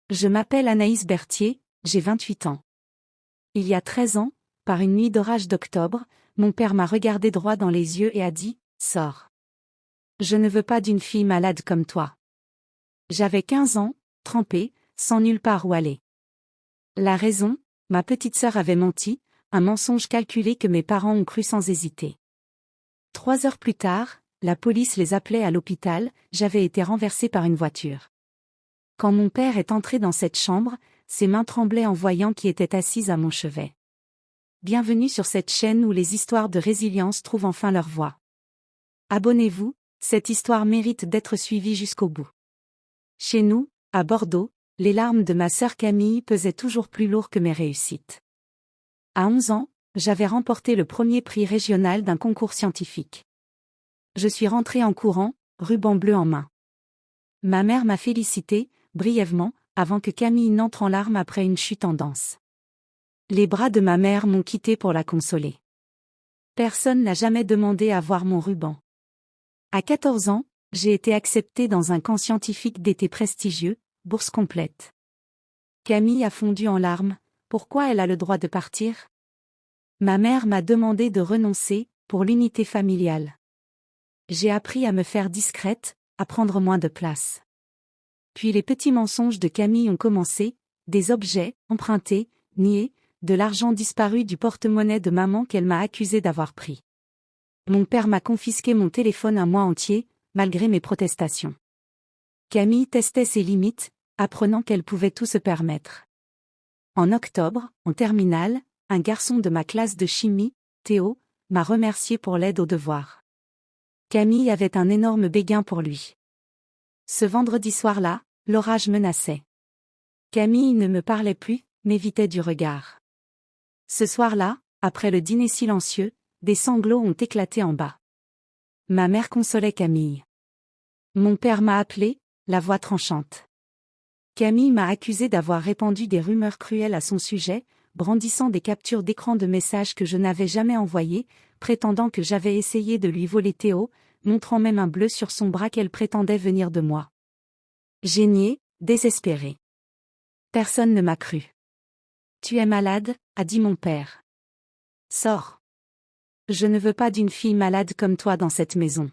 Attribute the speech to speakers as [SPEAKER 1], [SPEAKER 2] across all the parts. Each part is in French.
[SPEAKER 1] Je m'appelle Anaïs Berthier, j'ai 28 ans. Il y a 13 ans, par une nuit d'orage d'octobre, mon père m'a regardé droit dans les yeux et a dit « Sors. Je ne veux pas d'une fille malade comme toi. » J'avais 15 ans, trempée, sans nulle part où aller. La raison, ma petite sœur avait menti, un mensonge calculé que mes parents ont cru sans hésiter. 3 heures plus tard, la police les appelait à l'hôpital, j'avais été renversée par une voiture. Quand mon père est entré dans cette chambre, ses mains tremblaient en voyant qui était assise à mon chevet. Bienvenue sur cette chaîne où les histoires de résilience trouvent enfin leur voie. Abonnez-vous, cette histoire mérite d'être suivie jusqu'au bout. Chez nous, à Bordeaux, les larmes de ma sœur Camille pesaient toujours plus lourd que mes réussites. À 11 ans, j'avais remporté le premier prix régional d'un concours scientifique. Je suis rentrée en courant, ruban bleu en main. Ma mère m'a félicité, brièvement, avant que Camille n'entre en larmes après une chute en danse. Les bras de ma mère m'ont quitté pour la consoler. Personne n'a jamais demandé à voir mon ruban. À 14 ans, j'ai été acceptée dans un camp scientifique d'été prestigieux, bourse complète. Camille a fondu en larmes, pourquoi elle a le droit de partir? Ma mère m'a demandé de renoncer, pour l'unité familiale. J'ai appris à me faire discrète, à prendre moins de place. Puis les petits mensonges de Camille ont commencé, des objets, empruntés, niés, de l'argent disparu du porte-monnaie de maman qu'elle m'a accusé d'avoir pris. Mon père m'a confisqué mon téléphone un mois entier, malgré mes protestations. Camille testait ses limites, apprenant qu'elle pouvait tout se permettre. En octobre, en terminale, un garçon de ma classe de chimie, Théo, m'a remercié pour l'aide aux devoirs. Camille avait un énorme béguin pour lui. Ce vendredi soir-là, l'orage menaçait. Camille ne me parlait plus, m'évitait du regard. Ce soir-là, après le dîner silencieux, des sanglots ont éclaté en bas. Ma mère consolait Camille. Mon père m'a appelé, la voix tranchante. Camille m'a accusé d'avoir répandu des rumeurs cruelles à son sujet, brandissant des captures d'écran de messages que je n'avais jamais envoyés, prétendant que j'avais essayé de lui voler Théo, montrant même un bleu sur son bras qu'elle prétendait venir de moi. J'ai nié, désespéré. Personne ne m'a cru. Tu es malade, a dit mon père. Sors. Je ne veux pas d'une fille malade comme toi dans cette maison.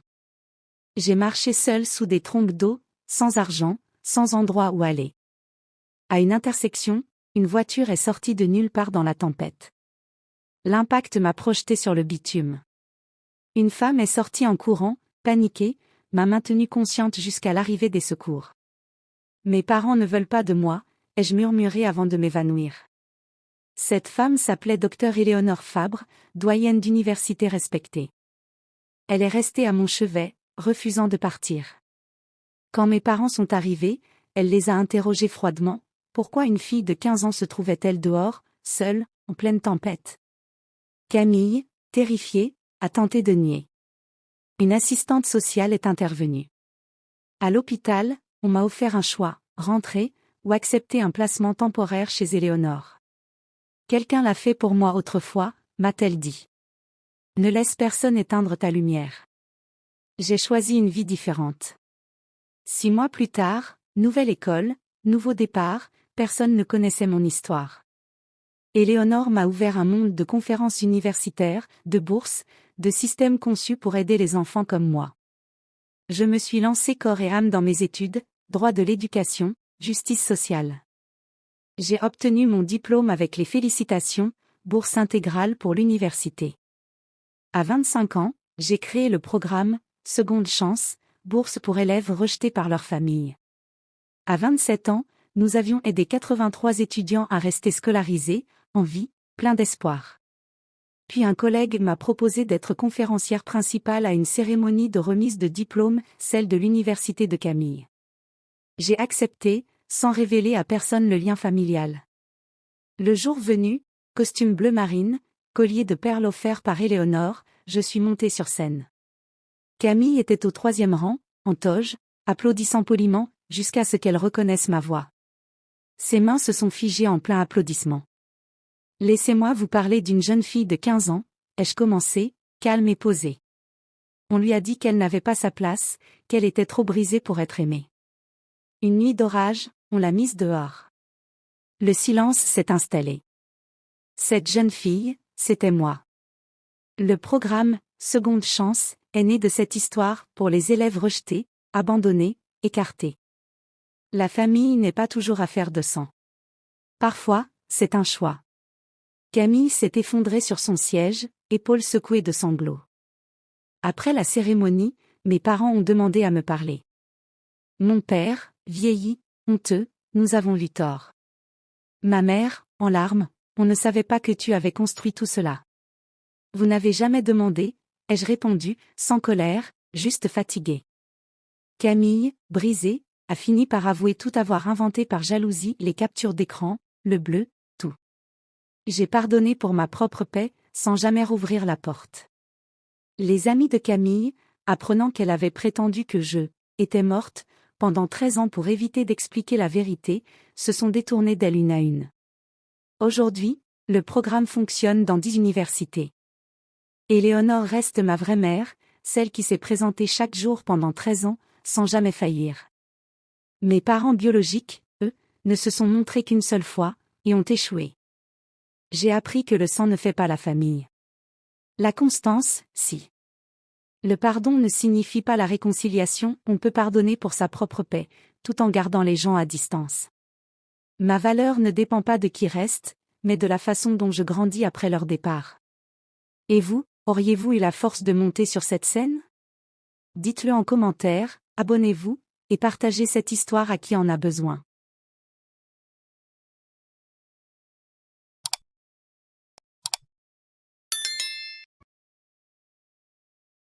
[SPEAKER 1] J'ai marché seule sous des trombes d'eau, sans argent, sans endroit où aller. À une intersection, une voiture est sortie de nulle part dans la tempête. L'impact m'a projeté sur le bitume. Une femme est sortie en courant, paniquée, m'a maintenue consciente jusqu'à l'arrivée des secours. Mes parents ne veulent pas de moi, ai-je murmuré avant de m'évanouir. Cette femme s'appelait Dr Éléonore Fabre, doyenne d'université respectée. Elle est restée à mon chevet, refusant de partir. Quand mes parents sont arrivés, elle les a interrogés froidement, pourquoi une fille de 15 ans se trouvait-elle dehors, seule, en pleine tempête? Camille, terrifiée, a tenté de nier. Une assistante sociale est intervenue. À l'hôpital, on m'a offert un choix, rentrer, ou accepter un placement temporaire chez Éléonore. Quelqu'un l'a fait pour moi autrefois, m'a-t-elle dit. Ne laisse personne éteindre ta lumière. J'ai choisi une vie différente. 6 mois plus tard, nouvelle école, nouveau départ, personne ne connaissait mon histoire. Éléonore m'a ouvert un monde de conférences universitaires, de bourses, de systèmes conçus pour aider les enfants comme moi. Je me suis lancée corps et âme dans mes études, droit de l'éducation, justice sociale. J'ai obtenu mon diplôme avec les félicitations, bourse intégrale pour l'université. À 25 ans, j'ai créé le programme « Seconde chance », bourse pour élèves rejetés par leur famille. À 27 ans, nous avions aidé 83 étudiants à rester scolarisés, en vie, plein d'espoir. Puis un collègue m'a proposé d'être conférencière principale à une cérémonie de remise de diplôme, celle de l'université de Camille. J'ai accepté, sans révéler à personne le lien familial. Le jour venu, costume bleu marine, collier de perles offert par Éléonore, je suis montée sur scène. Camille était au 3e rang, en toge, applaudissant poliment, jusqu'à ce qu'elle reconnaisse ma voix. Ses mains se sont figées en plein applaudissement. Laissez-moi vous parler d'une jeune fille de 15 ans, ai-je commencé, calme et posée. On lui a dit qu'elle n'avait pas sa place, qu'elle était trop brisée pour être aimée. Une nuit d'orage, on l'a mise dehors. Le silence s'est installé. Cette jeune fille, c'était moi. Le programme « Seconde chance » est né de cette histoire pour les élèves rejetés, abandonnés, écartés. La famille n'est pas toujours affaire de sang. Parfois, c'est un choix. Camille s'est effondrée sur son siège, épaules secouées de sanglots. Après la cérémonie, mes parents ont demandé à me parler. Mon père, vieilli, honteux, nous avons eu tort. Ma mère, en larmes, on ne savait pas que tu avais construit tout cela. Vous n'avez jamais demandé, ai-je répondu, sans colère, juste fatiguée. Camille, brisée, a fini par avouer tout avoir inventé par jalousie, les captures d'écran, le bleu, tout. J'ai pardonné pour ma propre paix, sans jamais rouvrir la porte. Les amis de Camille, apprenant qu'elle avait prétendu que je étais morte, pendant 13 ans pour éviter d'expliquer la vérité, se sont détournés d'elle une à une. Aujourd'hui, le programme fonctionne dans 10 universités. Éléonore reste ma vraie mère, celle qui s'est présentée chaque jour pendant 13 ans, sans jamais faillir. Mes parents biologiques, eux, ne se sont montrés qu'une seule fois, et ont échoué. J'ai appris que le sang ne fait pas la famille. La constance, si. Le pardon ne signifie pas la réconciliation, on peut pardonner pour sa propre paix, tout en gardant les gens à distance. Ma valeur ne dépend pas de qui reste, mais de la façon dont je grandis après leur départ. Et vous, auriez-vous eu la force de monter sur cette scène? Dites-le en commentaire, abonnez-vous, et partagez cette histoire à qui en a besoin.